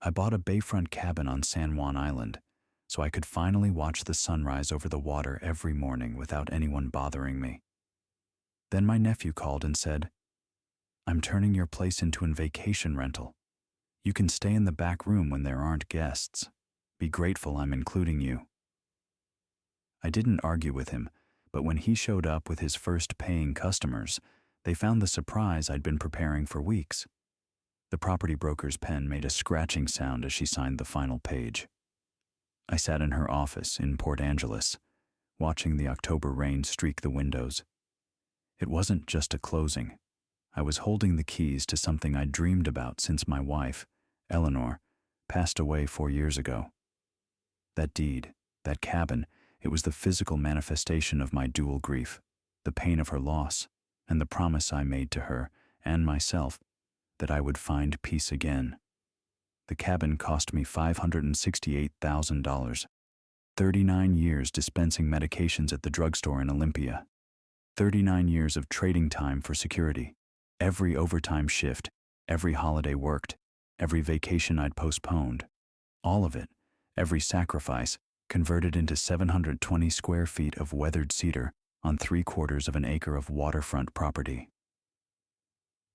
I bought a bayfront cabin on San Juan Island, so I could finally watch the sunrise over the water every morning without anyone bothering me. Then my nephew called and said, "I'm turning your place into a vacation rental. You can stay in the back room when there aren't guests. Be grateful I'm including you." I didn't argue with him, but when he showed up with his first paying customers, they found the surprise I'd been preparing for weeks. The property broker's pen made a scratching sound as she signed the final page. I sat in her office in Port Angeles, watching the October rain streak the windows. It wasn't just a closing. I was holding the keys to something I'd dreamed about since my wife, Eleanor, passed away 4 years ago. That deed, that cabin, it was the physical manifestation of my dual grief, the pain of her loss, and the promise I made to her and myself that I would find peace again. The cabin cost me $568,000, 39 years dispensing medications at the drugstore in Olympia, 39 years of trading time for security, every overtime shift, every holiday worked, every vacation I'd postponed, all of it, every sacrifice, converted into 720 square feet of weathered cedar on 3/4 of an acre of waterfront property.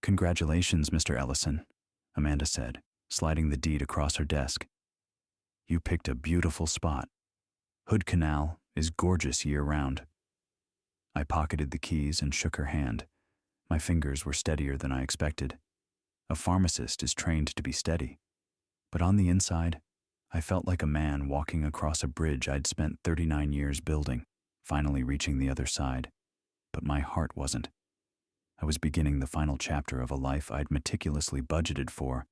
"Congratulations, Mr. Ellison," Amanda said, sliding the deed across her desk. "You picked a beautiful spot. Hood Canal is gorgeous year-round." I pocketed the keys and shook her hand. My fingers were steadier than I expected. A pharmacist is trained to be steady. But on the inside, I felt like a man walking across a bridge I'd spent 39 years building, finally reaching the other side. But my heart wasn't. I was beginning the final chapter of a life I'd meticulously budgeted for,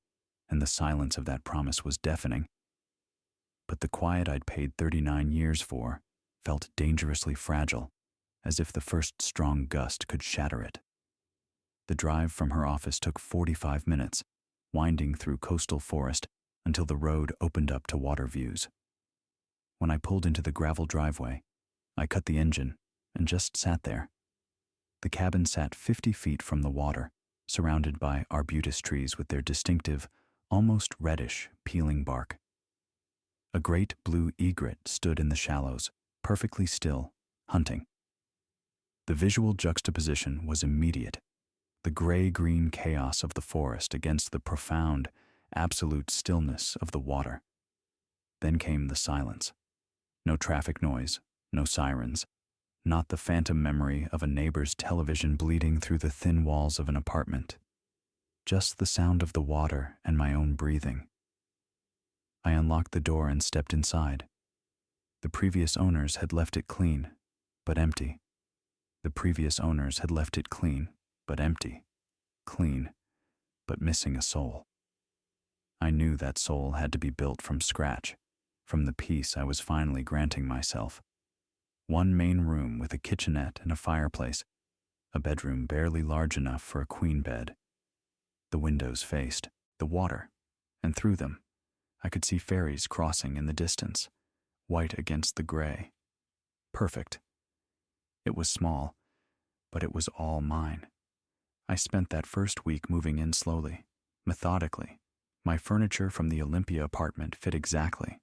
and the silence of that promise was deafening. But the quiet I'd paid 39 years for felt dangerously fragile, as if the first strong gust could shatter it. The drive from her office took 45 minutes, winding through coastal forest until the road opened up to water views. When I pulled into the gravel driveway, I cut the engine and just sat there. The cabin sat 50 feet from the water, surrounded by arbutus trees with their distinctive, almost reddish, peeling bark. A great blue egret stood in the shallows, perfectly still, hunting. The visual juxtaposition was immediate. The gray-green chaos of the forest against the profound, absolute stillness of the water. Then came the silence. No traffic noise, no sirens, not the phantom memory of a neighbor's television bleeding through the thin walls of an apartment. Just the sound of the water and my own breathing. I unlocked the door and stepped inside. The previous owners had left it clean, but empty. The previous owners had left it clean, but empty. Clean, but missing a soul. I knew that soul had to be built from scratch, from the peace I was finally granting myself. One main room with a kitchenette and a fireplace, a bedroom barely large enough for a queen bed. The windows faced the water, and through them, I could see ferries crossing in the distance, white against the gray. Perfect. It was small, but it was all mine. I spent that first week moving in slowly, methodically. My furniture from the Olympia apartment fit exactly.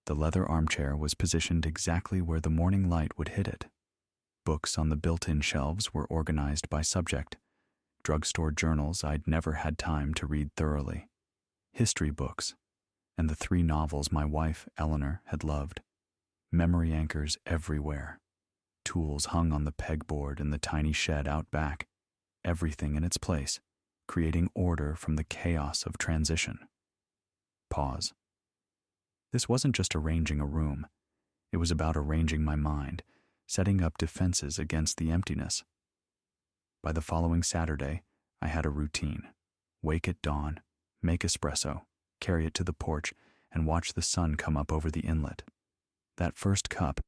The leather armchair was positioned exactly where the morning light would hit it. Books on the built-in shelves were organized by subject. Drugstore journals I'd never had time to read thoroughly. History books, and the 3 novels my wife, Eleanor, had loved. Memory anchors everywhere. Tools hung on the pegboard in the tiny shed out back. Everything in its place, creating order from the chaos of transition. Pause. This wasn't just arranging a room. It was about arranging my mind, setting up defenses against the emptiness. By the following Saturday, I had a routine. Wake at dawn, make espresso, carry it to the porch, and watch the sun come up over the inlet. That first cup,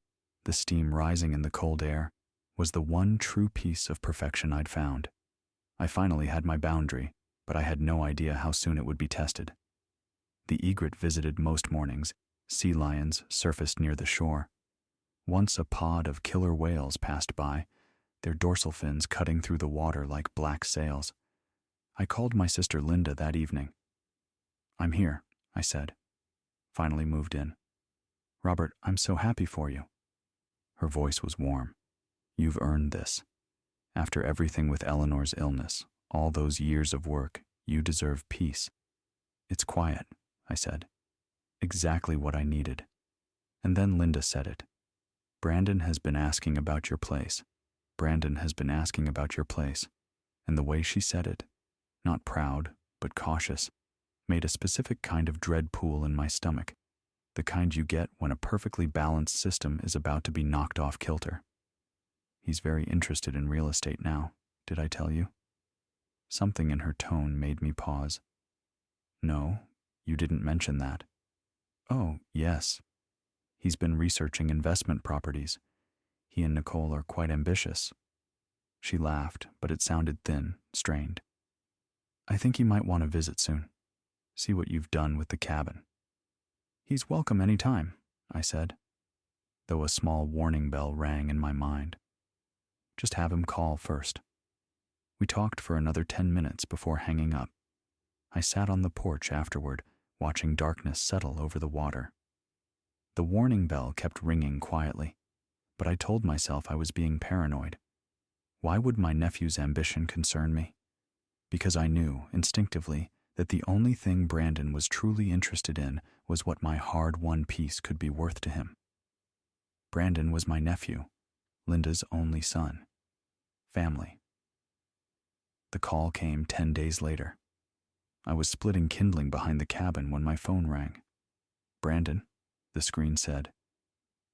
the steam rising in the cold air, was the one true piece of perfection I'd found. I finally had my boundary, but I had no idea how soon it would be tested. The egret visited most mornings. Sea lions surfaced near the shore. Once a pod of killer whales passed by, their dorsal fins cutting through the water like black sails. I called my sister Linda that evening. "I'm here," I said. Finally moved in. Robert, I'm so happy for you. Her voice was warm. You've earned this. After everything with Eleanor's illness, all those years of work, you deserve peace. It's quiet, I said. Exactly what I needed. And then Linda said it. Brandon has been asking about your place. Brandon has been asking about your place. And the way she said it, not proud, but cautious, made a specific kind of dread pool in my stomach, the kind you get when a perfectly balanced system is about to be knocked off kilter. He's very interested in real estate now, did I tell you? Something in her tone made me pause. No, you didn't mention that. Oh, yes. He's been researching investment properties. He and Nicole are quite ambitious. She laughed, but it sounded thin, strained. I think he might want to visit soon. See what you've done with the cabin. He's welcome any time, I said, though a small warning bell rang in my mind. Just have him call first. We talked for another 10 minutes before hanging up. I sat on the porch afterward, watching darkness settle over the water. The warning bell kept ringing quietly, but I told myself I was being paranoid. Why would my nephew's ambition concern me? Because I knew, instinctively, that the only thing Brandon was truly interested in was what my hard-won peace could be worth to him. Brandon was my nephew, Linda's only son. Family. The call came 10 days later. I was splitting kindling behind the cabin when my phone rang. Brandon, the screen said,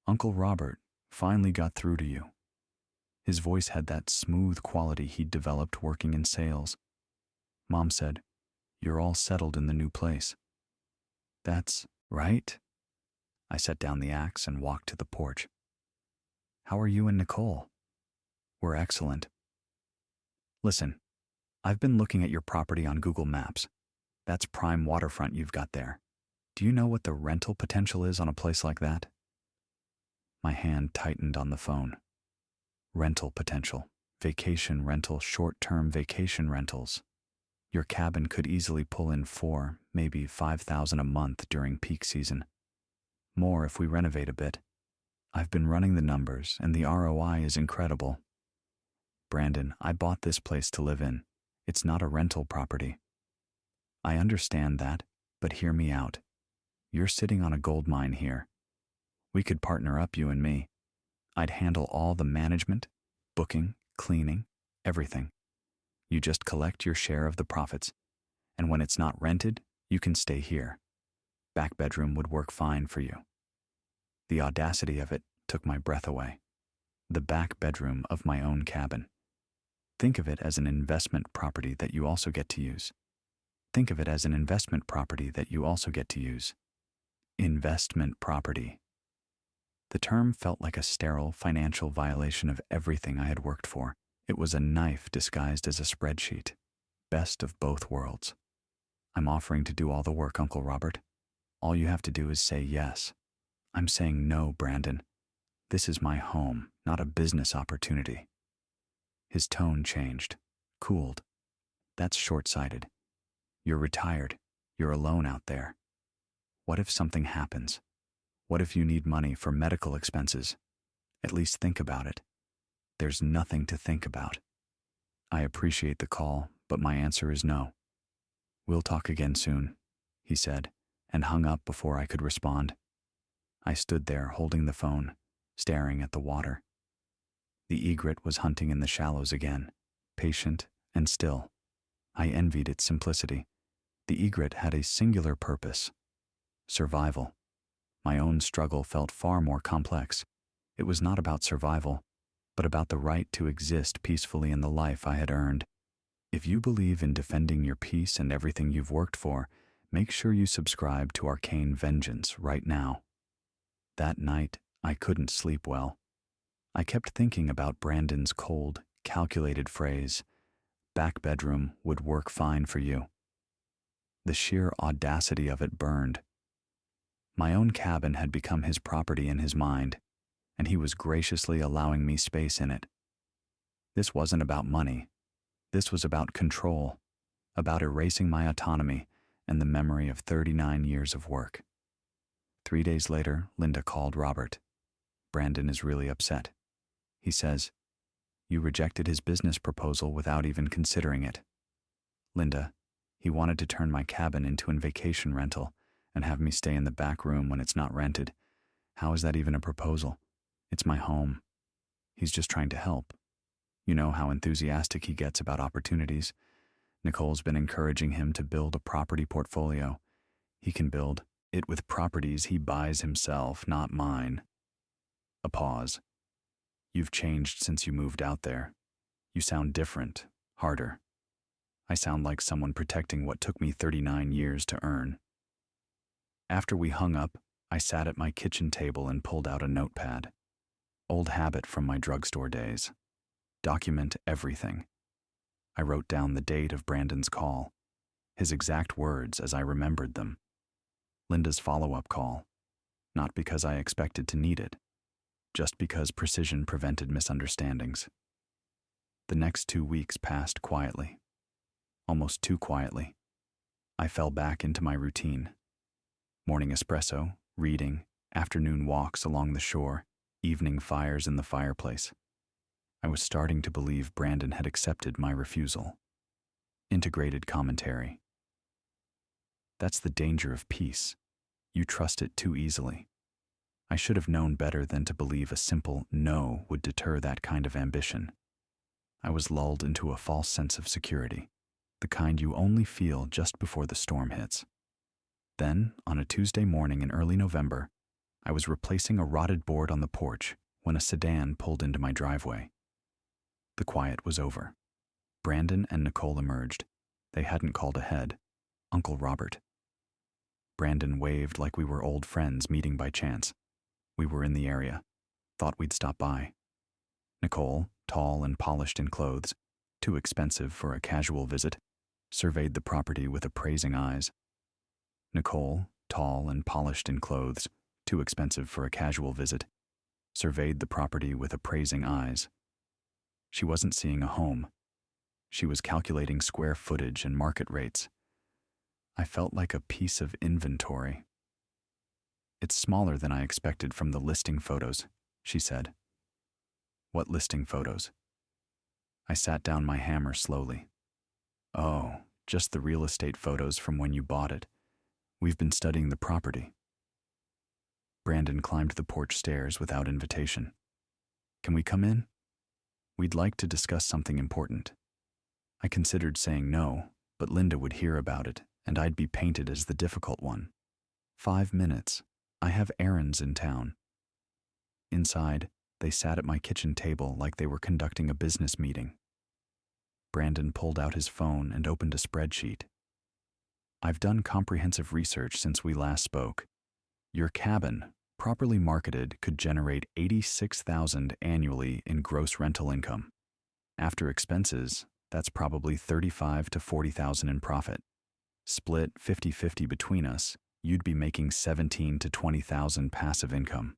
Uncle Robert finally got through to you. His voice had that smooth quality he'd developed working in sales. Mom said, You're all settled in the new place. That's right. I set down the axe and walked to the porch. How are you and Nicole? We're excellent. Listen, I've been looking at your property on Google Maps. That's prime waterfront you've got there. Do you know what the rental potential is on a place like that? My hand tightened on the phone. Rental potential. Vacation rental, short-term vacation rentals. Your cabin could easily pull in $4,000, maybe $5,000 a month during peak season. More if we renovate a bit. I've been running the numbers, and the ROI is incredible. Brandon, I bought this place to live in. It's not a rental property. I understand that, but hear me out. You're sitting on a gold mine here. We could partner up, you and me. I'd handle all the management, booking, cleaning, everything. You just collect your share of the profits, and when it's not rented, you can stay here. Back bedroom would work fine for you. The audacity of it took my breath away. The back bedroom of my own cabin. Think of it as an investment property that you also get to use. Think of it as an investment property that you also get to use. Investment property. The term felt like a sterile financial violation of everything I had worked for. It was a knife disguised as a spreadsheet. Best of both worlds. I'm offering to do all the work, Uncle Robert. All you have to do is say yes. I'm saying no, Brandon. This is my home, not a business opportunity. His tone changed, cooled. That's short-sighted. You're retired. You're alone out there. What if something happens? What if you need money for medical expenses? At least think about it. There's nothing to think about. I appreciate the call, but my answer is no. We'll talk again soon, he said, and hung up before I could respond. I stood there holding the phone, staring at the water. The egret was hunting in the shallows again, patient and still. I envied its simplicity. The egret had a singular purpose: survival. My own struggle felt far more complex. It was not about survival, but about the right to exist peacefully in the life I had earned. If you believe in defending your peace and everything you've worked for, make sure you subscribe to Arcane Vengeance right now. That night, I couldn't sleep well. I kept thinking about Brandon's cold, calculated phrase, "Back bedroom would work fine for you." The sheer audacity of it burned. My own cabin had become his property in his mind, and he was graciously allowing me space in it. This wasn't about money. This was about control, about erasing my autonomy and the memory of 39 years of work. 3 days later, Linda called Robert. Brandon is really upset. He says, "You rejected his business proposal without even considering it." Linda, he wanted to turn my cabin into a vacation rental and have me stay in the back room when it's not rented. How is that even a proposal? It's my home. He's just trying to help. You know how enthusiastic he gets about opportunities. Nicole's been encouraging him to build a property portfolio. He can build it with properties he buys himself, not mine. A pause. You've changed since you moved out there. You sound different, harder. I sound like someone protecting what took me 39 years to earn. After we hung up, I sat at my kitchen table and pulled out a notepad. Old habit from my drugstore days. Document everything. I wrote down the date of Brandon's call, his exact words as I remembered them. Linda's follow-up call, not because I expected to need it, just because precision prevented misunderstandings. The next 2 weeks passed quietly, almost too quietly. I fell back into my routine. Morning espresso, reading, afternoon walks along the shore, evening fires in the fireplace. I was starting to believe Brandon had accepted my refusal. Integrated commentary. That's the danger of peace. You trust it too easily. I should have known better than to believe a simple no would deter that kind of ambition. I was lulled into a false sense of security, the kind you only feel just before the storm hits. Then, on a Tuesday morning in early November, I was replacing a rotted board on the porch when a sedan pulled into my driveway. The quiet was over. Brandon and Nicole emerged. They hadn't called ahead. Uncle Robert. Brandon waved like we were old friends meeting by chance. We were in the area. Thought we'd stop by. Nicole, tall and polished in clothes, too expensive for a casual visit, surveyed the property with appraising eyes. Nicole, tall and polished in clothes, too expensive for a casual visit, surveyed the property with appraising eyes. She wasn't seeing a home. She was calculating square footage and market rates. I felt like a piece of inventory. "It's smaller than I expected from the listing photos," she said. "What listing photos?" I sat down my hammer slowly. "Oh, just the real estate photos from when you bought it. We've been studying the property." Brandon climbed the porch stairs without invitation. "Can we come in? We'd like to discuss something important." I considered saying no, but Linda would hear about it, and I'd be painted as the difficult one. 5 minutes. I have errands in town. Inside, they sat at my kitchen table like they were conducting a business meeting. Brandon pulled out his phone and opened a spreadsheet. "I've done comprehensive research since we last spoke. Your cabin, properly marketed, could generate $86,000 annually in gross rental income. After expenses, that's probably $35,000 to $40,000 in profit. Split 50-50 between us, you'd be making $17,000 to $20,000 passive income."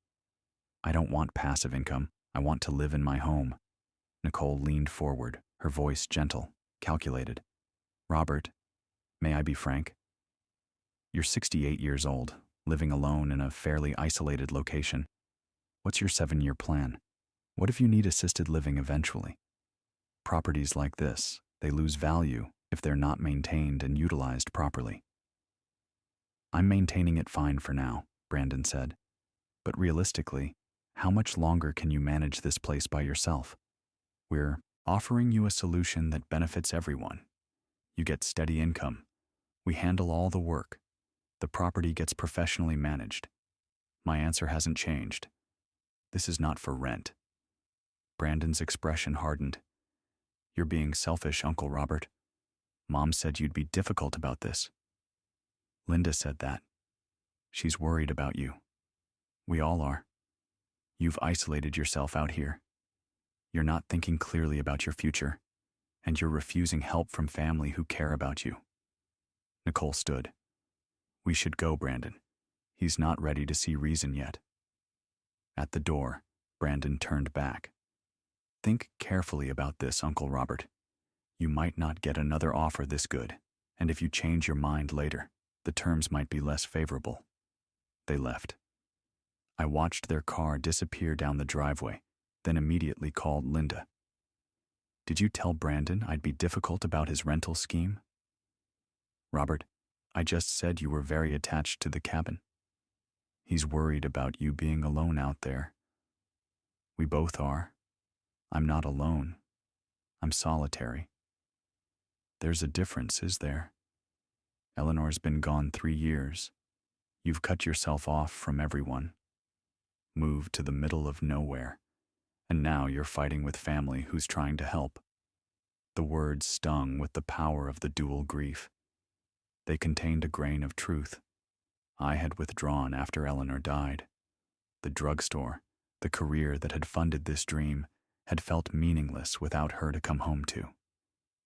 "I don't want passive income. I want to live in my home." Nicole leaned forward, her voice gentle, calculated. "Robert, may I be frank? You're 68 years old, living alone in a fairly isolated location. What's your 7-year plan? What if you need assisted living eventually? Properties like this, they lose value if they're not maintained and utilized properly." "I'm maintaining it fine for now," Brandon said. "But realistically, how much longer can you manage this place by yourself? We're offering you a solution that benefits everyone. You get steady income. We handle all the work. The property gets professionally managed. My answer hasn't changed. This is not for rent." Brandon's expression hardened. "You're being selfish, Uncle Robert. Mom said you'd be difficult about this." "Linda said that. She's worried about you. We all are. You've isolated yourself out here. You're not thinking clearly about your future, and you're refusing help from family who care about you." Nicole stood. "We should go, Brandon. He's not ready to see reason yet." At the door, Brandon turned back. "Think carefully about this, Uncle Robert. You might not get another offer this good, and if you change your mind later, The terms might be less favorable. They left. I watched their car disappear down the driveway, then immediately called Linda. "Did you tell Brandon I'd be difficult about his rental scheme?" "Robert, I just said you were very attached to the cabin. He's worried about you being alone out there." "We both are. I'm not alone. I'm solitary." "There's a difference, is there? Eleanor's been gone 3 years. You've cut yourself off from everyone, moved to the middle of nowhere, and now you're fighting with family who's trying to help." The words stung with the power of the dual grief. They contained a grain of truth. I had withdrawn after Eleanor died. The drugstore, the career that had funded this dream, had felt meaningless without her to come home to.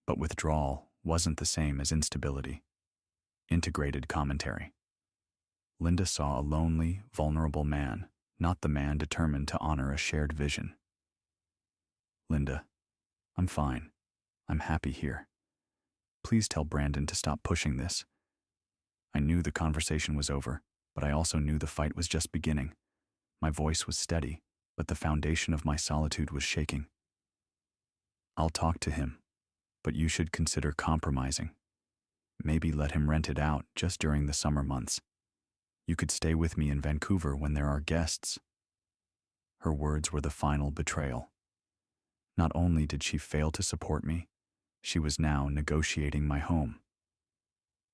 But withdrawal wasn't the same as instability. Integrated commentary. Linda saw a lonely, vulnerable man, not the man determined to honor a shared vision. "Linda, I'm fine. I'm happy here. Please tell Brandon to stop pushing this." I knew the conversation was over, but I also knew the fight was just beginning. My voice was steady, but the foundation of my solitude was shaking. "I'll talk to him, but you should consider compromising. Maybe let him rent it out just during the summer months. You could stay with me in Vancouver when there are guests." Her words were the final betrayal. Not only did she fail to support me, she was now negotiating my home.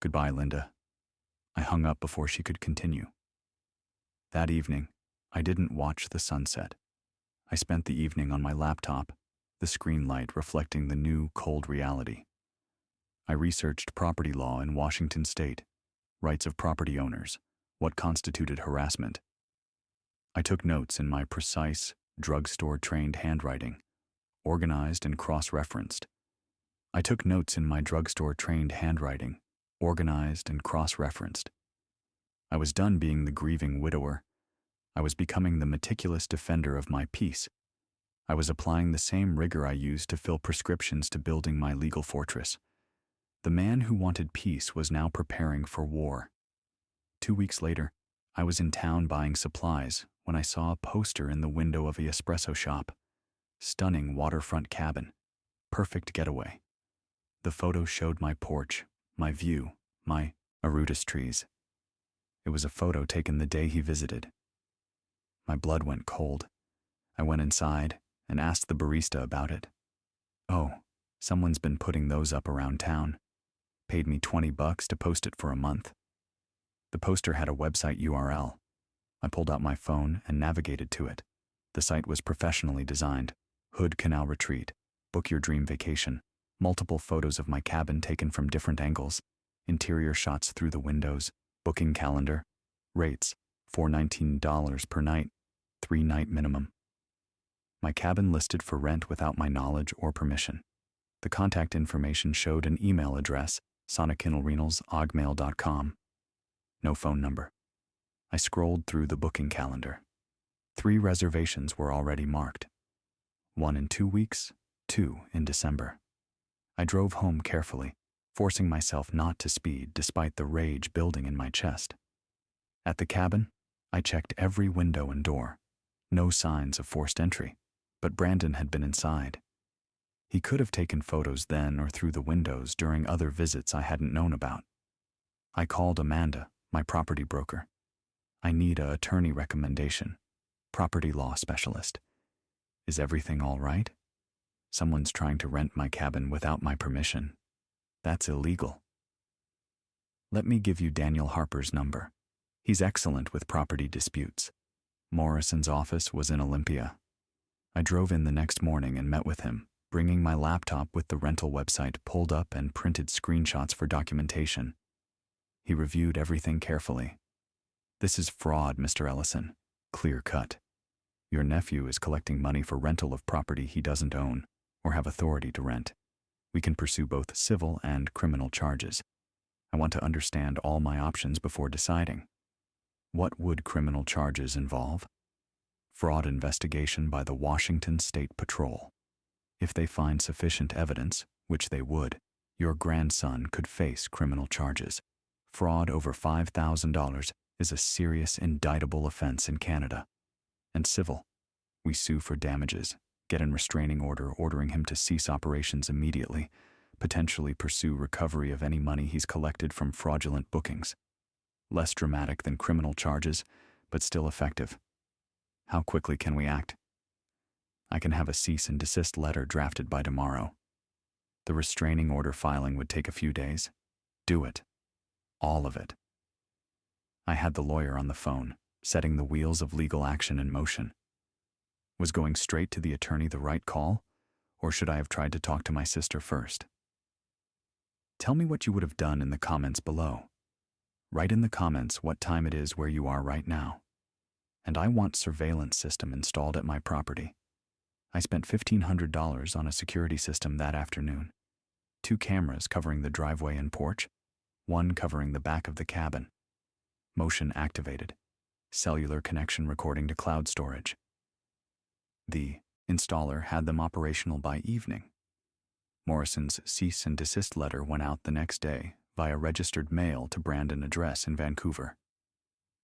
"Goodbye, Linda." I hung up before she could continue. That evening, I didn't watch the sunset. I spent the evening on my laptop, the screen light reflecting the new, cold reality. I researched property law in Washington state, rights of property owners, what constituted harassment. I took notes in my precise, drugstore-trained handwriting, organized and cross-referenced. I took notes in my drugstore-trained handwriting, organized and cross-referenced. I was done being the grieving widower. I was becoming the meticulous defender of my peace. I was applying the same rigor I used to fill prescriptions to building my legal fortress. The man who wanted peace was now preparing for war. 2 weeks later, I was in town buying supplies when I saw a poster in the window of a espresso shop. Stunning waterfront cabin. Perfect getaway. The photo showed my porch, my view, my arbutus trees. It was a photo taken the day he visited. My blood went cold. I went inside and asked the barista about it. "Oh, someone's been putting those up around town. Paid me $20 to post it for a month." The poster had a website URL. I pulled out my phone and navigated to it. The site was professionally designed. Hood Canal Retreat. Book your dream vacation. Multiple photos of my cabin taken from different angles. Interior shots through the windows. Booking calendar. Rates, $419 per night. 3-night minimum. My cabin listed for rent without my knowledge or permission. The contact information showed an email address, sonakinalrenals@ogmail.com. No phone number. I scrolled through the booking calendar. 3 reservations were already marked. 1 in 2 weeks, 2 in December. I drove home carefully, forcing myself not to speed despite the rage building in my chest. At the cabin, I checked every window and door. No signs of forced entry, but Brandon had been inside. He could have taken photos then or through the windows during other visits I hadn't known about. I called Amanda, my property broker. "I need an attorney recommendation. Property law specialist. Is everything all right? Someone's trying to rent my cabin without my permission. That's illegal." "Let me give you Daniel Harper's number. He's excellent with property disputes." Morrison's office was in Olympia. I drove in the next morning and met with him, bringing my laptop with the rental website pulled up and printed screenshots for documentation. He reviewed everything carefully. "This is fraud, Mr. Ellison. Clear cut. Your nephew is collecting money for rental of property he doesn't own or have authority to rent. We can pursue both civil and criminal charges. I want to understand all my options before deciding. What would criminal charges involve? Fraud investigation by the Washington State Patrol. If they find sufficient evidence, which they would, your grandson could face criminal charges. Fraud over $5,000 is a serious indictable offense in Canada. And civil, we sue for damages, get a restraining order ordering him to cease operations immediately, potentially pursue recovery of any money he's collected from fraudulent bookings. Less dramatic than criminal charges, but still effective. How quickly can we act? I can have a cease and desist letter drafted by tomorrow. The restraining order filing would take a few days. Do it. All of it. I had the lawyer on the phone, setting the wheels of legal action in motion. Was going straight to the attorney the right call, or should I have tried to talk to my sister first? Tell me what you would have done in the comments below. Write in the comments what time it is where you are right now. And I want surveillance system installed at my property. I spent $1,500 on a security system that afternoon. 2 cameras covering the driveway and porch, 1 covering the back of the cabin. Motion activated. Cellular connection recording to cloud storage. The installer had them operational by evening. Morrison's cease and desist letter went out the next day via registered mail to Brandon address in Vancouver.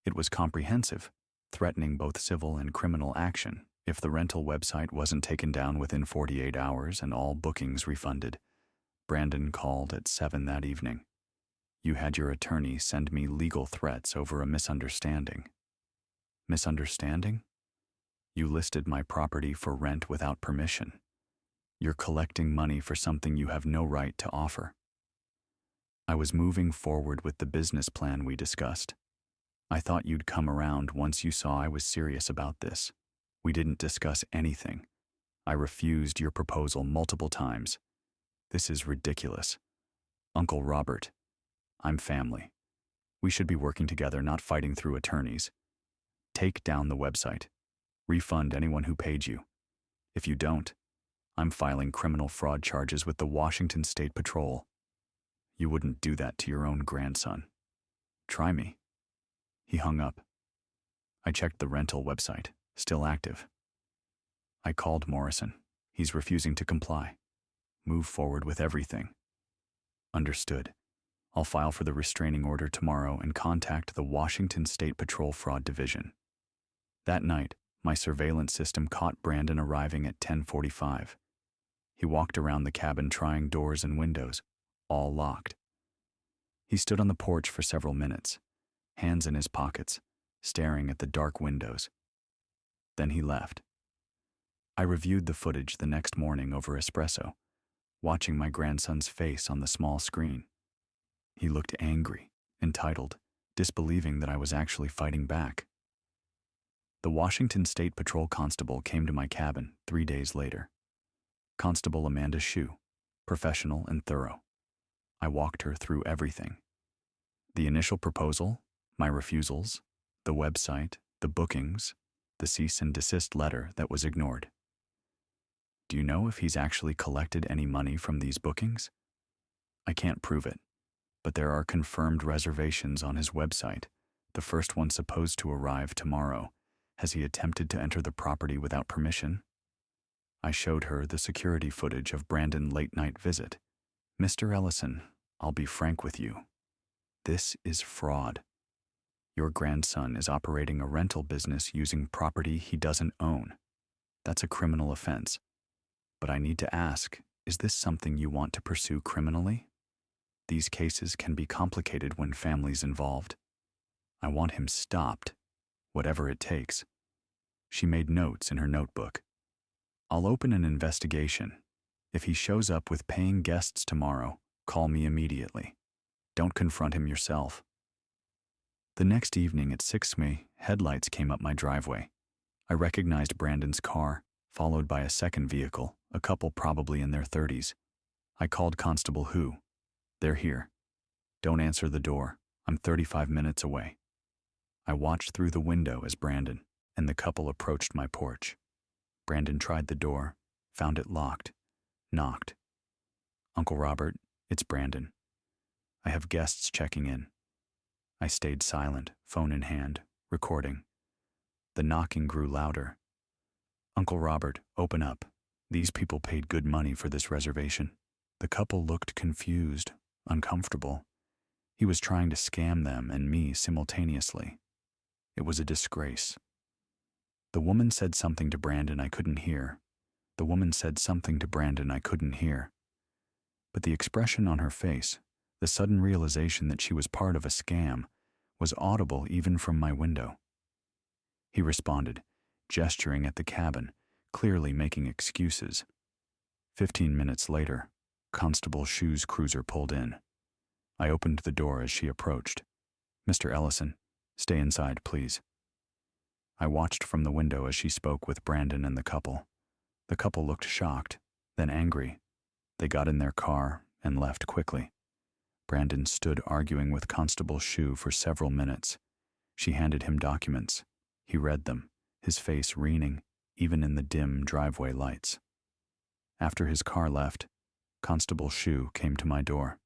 It was comprehensive, threatening both civil and criminal action if the rental website wasn't taken down within 48 hours and all bookings refunded. Brandon called at 7 that evening. You had your attorney send me legal threats over a misunderstanding. Misunderstanding? You listed my property for rent without permission. You're collecting money for something you have no right to offer. I was moving forward with the business plan we discussed. I thought you'd come around once you saw I was serious about this. We didn't discuss anything. I refused your proposal multiple times. This is ridiculous. Uncle Robert, I'm family. We should be working together, not fighting through attorneys. Take down the website. Refund anyone who paid you. If you don't, I'm filing criminal fraud charges with the Washington State Patrol. You wouldn't do that to your own grandson. Try me. He hung up. I checked the rental website, still active. I called Morrison. He's refusing to comply. Move forward with everything. Understood. I'll file for the restraining order tomorrow and contact the Washington State Patrol Fraud Division. That night, my surveillance system caught Brandon arriving at 10:45. He walked around the cabin trying doors and windows, all locked. He stood on the porch for several minutes, hands in his pockets, staring at the dark windows. Then he left. I reviewed the footage the next morning over espresso, watching my grandson's face on the small screen. He looked angry, entitled, disbelieving that I was actually fighting back. The Washington State Patrol constable came to my cabin 3 days later. Constable Amanda Shue, professional and thorough. I walked her through everything. The initial proposal, my refusals, the website, the bookings, the cease and desist letter that was ignored. Do you know if he's actually collected any money from these bookings? I can't prove it, but there are confirmed reservations on his website, the first one supposed to arrive tomorrow. Has he attempted to enter the property without permission? I showed her the security footage of Brandon's late-night visit. Mr. Ellison, I'll be frank with you. This is fraud. Your grandson is operating a rental business using property he doesn't own. That's a criminal offense. But I need to ask, is this something you want to pursue criminally? These cases can be complicated when family's involved. I want him stopped, whatever it takes. She made notes in her notebook. I'll open an investigation. If he shows up with paying guests tomorrow, call me immediately. Don't confront him yourself. The next evening at 6 May, headlights came up my driveway. I recognized Brandon's car, followed by a second vehicle, a couple probably in their 30s. I called Constable Hu. They're here. Don't answer the door. I'm 35 minutes away. I watched through the window as Brandon and the couple approached my porch. Brandon tried the door, found it locked, knocked. Uncle Robert, it's Brandon. I have guests checking in. I stayed silent, phone in hand, recording. The knocking grew louder. Uncle Robert, open up. These people paid good money for this reservation. The couple looked confused, uncomfortable. He was trying to scam them and me simultaneously. It was a disgrace. The woman said something to Brandon I couldn't hear. The woman said something to Brandon I couldn't hear. But the expression on her face, the sudden realization that she was part of a scam, was audible even from my window. He responded, gesturing at the cabin, clearly making excuses. 15 minutes later, Constable Shu's cruiser pulled in. I opened the door as she approached. "Mr. Ellison, stay inside, please." I watched from the window as she spoke with Brandon and the couple. The couple looked shocked, then angry. They got in their car and left quickly. Brandon stood arguing with Constable Shu for several minutes. She handed him documents. He read them, his face wreathing, even in the dim driveway lights. After his car left, Constable Shu came to my door.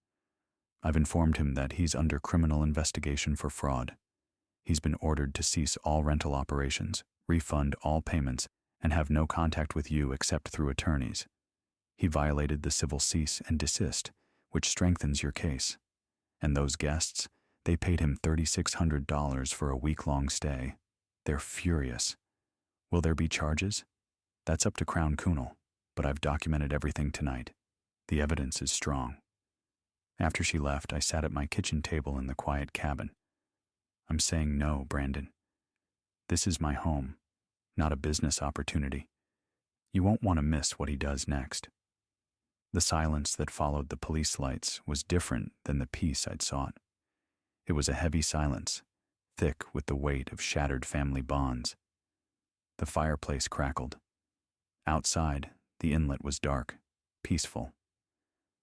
I've informed him that he's under criminal investigation for fraud. He's been ordered to cease all rental operations, refund all payments, and have no contact with you except through attorneys. He violated the civil cease and desist, which strengthens your case. And those guests, they paid him $3,600 for a week-long stay. They're furious. Will there be charges? That's up to Crown Kunal, but I've documented everything tonight. The evidence is strong. After she left, I sat at my kitchen table in the quiet cabin. I'm saying no, Brandon. This is my home, not a business opportunity. You won't want to miss what he does next. The silence that followed the police lights was different than the peace I'd sought. It was a heavy silence, thick with the weight of shattered family bonds. The fireplace crackled. Outside, the inlet was dark, peaceful.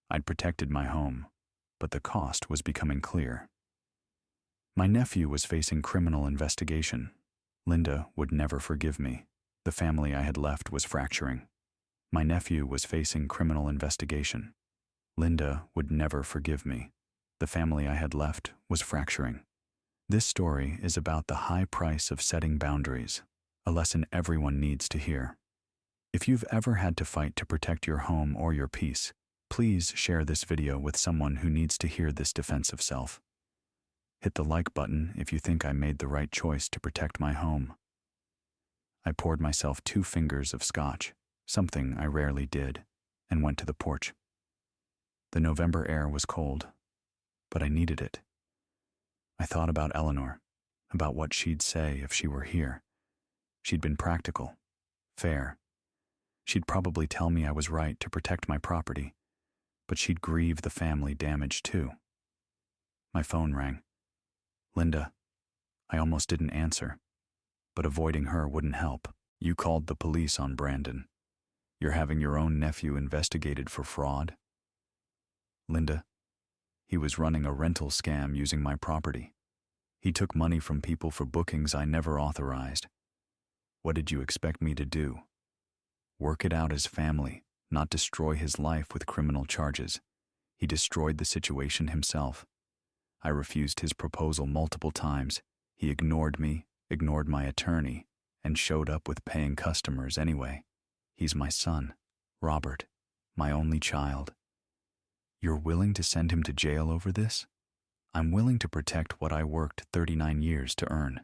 I'd protected my home, but the cost was becoming clear. My nephew was facing criminal investigation. Linda would never forgive me. The family I had left was fracturing. My nephew was facing criminal investigation. Linda would never forgive me. The family I had left was fracturing. This story is about the high price of setting boundaries, a lesson everyone needs to hear. If you've ever had to fight to protect your home or your peace, please share this video with someone who needs to hear this defense of self. Hit the like button if you think I made the right choice to protect my home. I poured myself 2 fingers of scotch, something I rarely did, and went to the porch. The November air was cold, but I needed it. I thought about Eleanor, about what she'd say if she were here. She'd been practical, fair. She'd probably tell me I was right to protect my property, but she'd grieve the family damage too. My phone rang. Linda. I almost didn't answer, but avoiding her wouldn't help. You called the police on Brandon. You're having your own nephew investigated for fraud? Linda. He was running a rental scam using my property. He took money from people for bookings I never authorized. What did you expect me to do? Work it out as family, not destroy his life with criminal charges. He destroyed the situation himself. I refused his proposal multiple times. He ignored me, ignored my attorney, and showed up with paying customers anyway. He's my son, Robert, my only child. You're willing to send him to jail over this? I'm willing to protect what I worked 39 years to earn.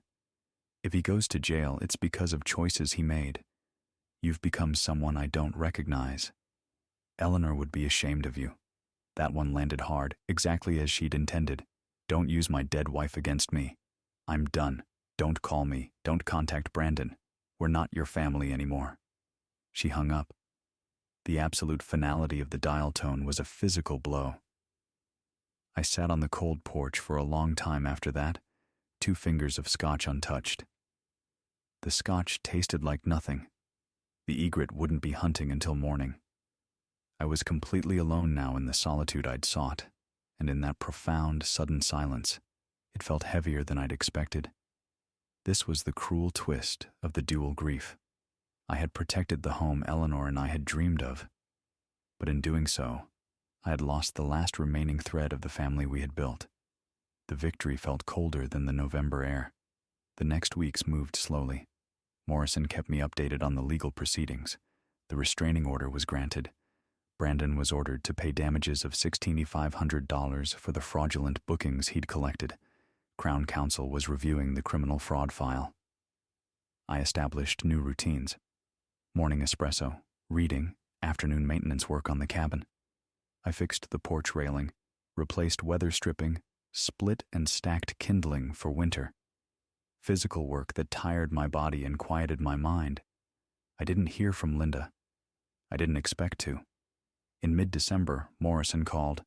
If he goes to jail, it's because of choices he made. You've become someone I don't recognize. Eleanor would be ashamed of you. That one landed hard, exactly as she'd intended. Don't use my dead wife against me. I'm done. Don't call me. Don't contact Brandon. We're not your family anymore. She hung up. The absolute finality of the dial tone was a physical blow. I sat on the cold porch for a long time after that, 2 fingers of scotch untouched. The scotch tasted like nothing. The egret wouldn't be hunting until morning. I was completely alone now in the solitude I'd sought, and in that profound, sudden silence, it felt heavier than I'd expected. This was the cruel twist of the dual grief. I had protected the home Eleanor and I had dreamed of, but in doing so, I had lost the last remaining thread of the family we had built. The victory felt colder than the November air. The next weeks moved slowly. Morrison kept me updated on the legal proceedings. The restraining order was granted, Brandon was ordered to pay damages of $1,600 for the fraudulent bookings he'd collected. Crown Counsel was reviewing the criminal fraud file. I established new routines: morning espresso, reading, afternoon maintenance work on the cabin. I fixed the porch railing, replaced weather stripping, split and stacked kindling for winter. Physical work that tired my body and quieted my mind. I didn't hear from Linda. I didn't expect to. In mid-December, Morrison called.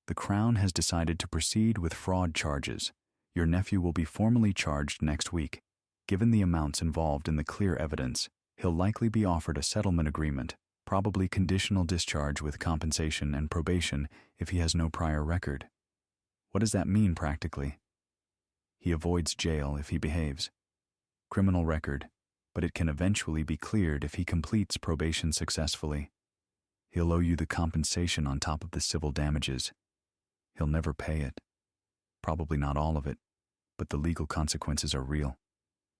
"The Crown has decided to proceed with fraud charges. Your nephew will be formally charged next week. Given the amounts involved in the clear evidence, he'll likely be offered a settlement agreement, probably conditional discharge with compensation and probation if he has no prior record." What does that mean practically? He avoids jail if he behaves. Criminal record, but it can eventually be cleared if he completes probation successfully. He'll owe you the compensation on top of the civil damages. He'll never pay it. Probably not all of it, but the legal consequences are real.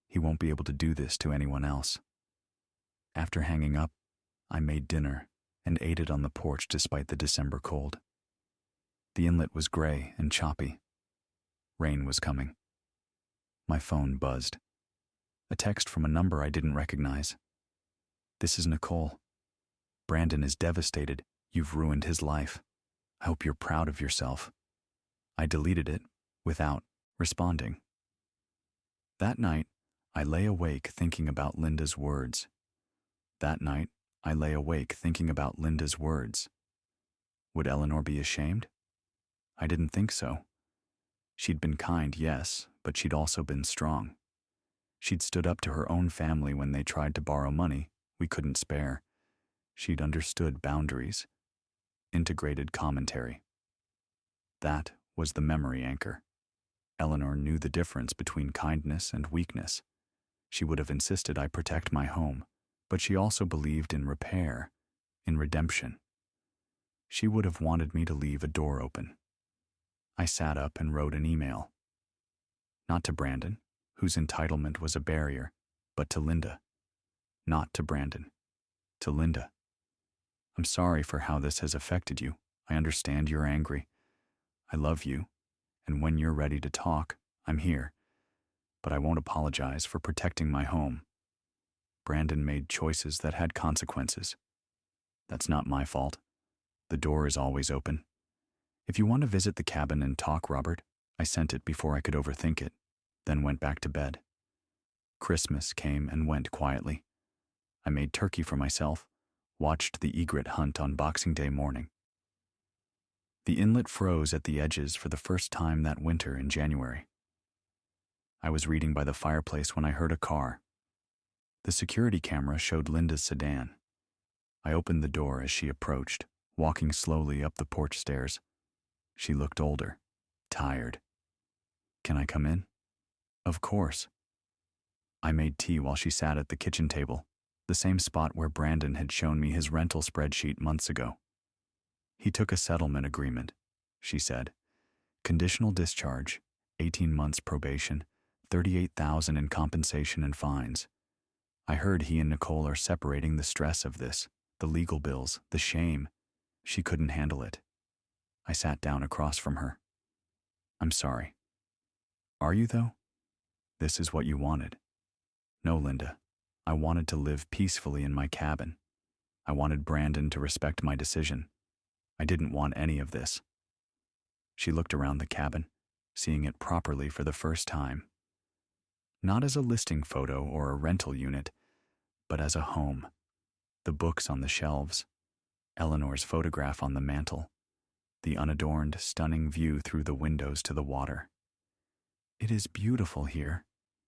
He won't be able to do this to anyone else. After hanging up, I made dinner and ate it on the porch despite the December cold. The inlet was gray and choppy. Rain was coming. My phone buzzed. A text from a number I didn't recognize. "This is Nicole. Brandon is devastated. You've ruined his life. I hope you're proud of yourself." I deleted it without responding. That night, I lay awake thinking about Linda's words. Would Eleanor be ashamed? I didn't think so. She'd been kind, yes, but she'd also been strong. She'd stood up to her own family when they tried to borrow money we couldn't spare. She'd understood boundaries. Integrated commentary. That was the memory anchor. Eleanor knew the difference between kindness and weakness. She would have insisted I protect my home, but she also believed in repair, in redemption. She would have wanted me to leave a door open. I sat up and wrote an email. Not to Brandon, whose entitlement was a barrier, but to Linda. Not to Brandon, to Linda. "I'm sorry for how this has affected you. I understand you're angry. I love you, and when you're ready to talk, I'm here. But I won't apologize for protecting my home. Brandon made choices that had consequences. That's not my fault. The door is always open. If you want to visit the cabin and talk, Robert," I sent it before I could overthink it, then went back to bed. Christmas came and went quietly. I made turkey for myself, watched the egret hunt on Boxing Day morning. The inlet froze at the edges for the first time that winter in January. I was reading by the fireplace when I heard a car. The security camera showed Linda's sedan. I opened the door as she approached, walking slowly up the porch stairs. She looked older, tired. "Can I come in?" "Of course." I made tea while she sat at the kitchen table, the same spot where Brandon had shown me his rental spreadsheet months ago. "He took a settlement agreement," she said. "Conditional discharge, 18 months probation, $38,000 in compensation and fines. I heard he and Nicole are separating. The stress of this, the legal bills, the shame. She couldn't handle it." I sat down across from her. "I'm sorry." "Are you, though? This is what you wanted." "No, Linda. I wanted to live peacefully in my cabin. I wanted Brandon to respect my decision. I didn't want any of this." She looked around the cabin, seeing it properly for the first time. Not as a listing photo or a rental unit, but as a home. The books on the shelves, Eleanor's photograph on the mantel, the unadorned, stunning view through the windows to the water. "It is beautiful here,"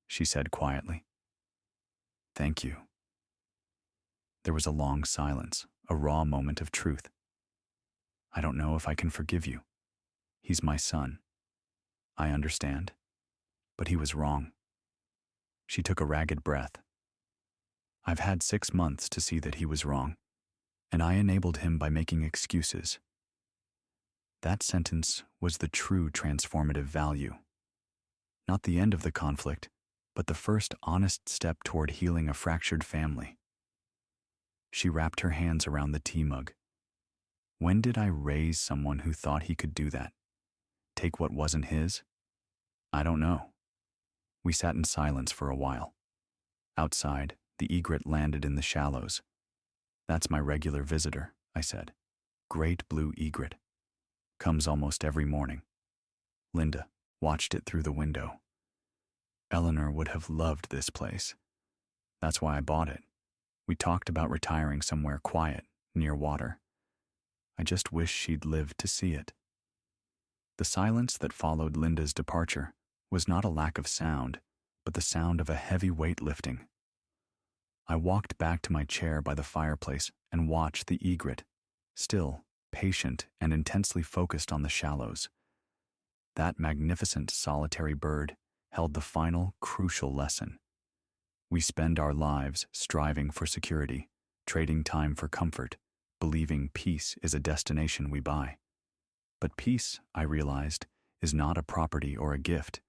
she said quietly. "Thank you." There was a long silence, a raw moment of truth. "I don't know if I can forgive you. He's my son. I understand. But he was wrong." She took a ragged breath. "I've had 6 months to see that he was wrong, and I enabled him by making excuses." That sentence was the true transformative value. Not the end of the conflict, but the first honest step toward healing a fractured family. She wrapped her hands around the tea mug. When did I raise someone who thought he could do that? Take what wasn't his? I don't know. We sat in silence for a while. Outside, the egret landed in the shallows. That's my regular visitor, I said. Great blue egret. Comes almost every morning. Linda watched it through the window. Eleanor would have loved this place. That's why I bought it. We talked about retiring somewhere quiet, near water. I just wish she'd lived to see it. The silence that followed Linda's departure was not a lack of sound, but the sound of a heavy weight lifting. I walked back to my chair by the fireplace and watched the egret, still, patient, and intensely focused on the shallows. That magnificent solitary bird held the final, crucial lesson. We spend our lives striving for security, trading time for comfort, believing peace is a destination we buy. But peace, I realized, is not a property or a gift.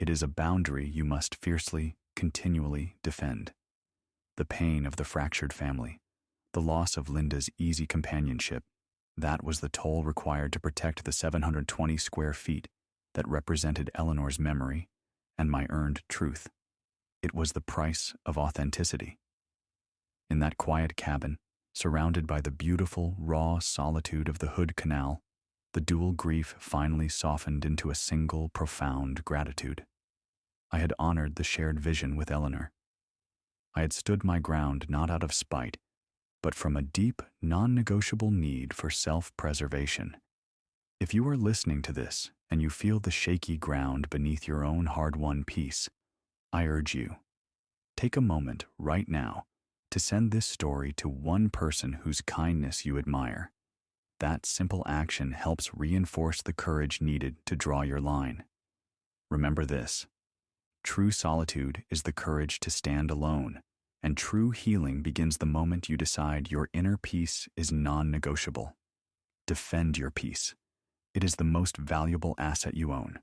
It is a boundary you must fiercely, continually defend. The pain of the fractured family, the loss of Linda's easy companionship, that was the toll required to protect the 720 square feet that represented Eleanor's memory and my earned truth. It was the price of authenticity. In that quiet cabin, surrounded by the beautiful, raw solitude of the Hood Canal, the dual grief finally softened into a single, profound gratitude. I had honored the shared vision with Eleanor. I had stood my ground not out of spite, but from a deep, non-negotiable need for self-preservation. If you are listening to this and you feel the shaky ground beneath your own hard-won peace, I urge you, take a moment right now to send this story to one person whose kindness you admire. That simple action helps reinforce the courage needed to draw your line. Remember this: true solitude is the courage to stand alone, and true healing begins the moment you decide your inner peace is non-negotiable. Defend your peace. It is the most valuable asset you own.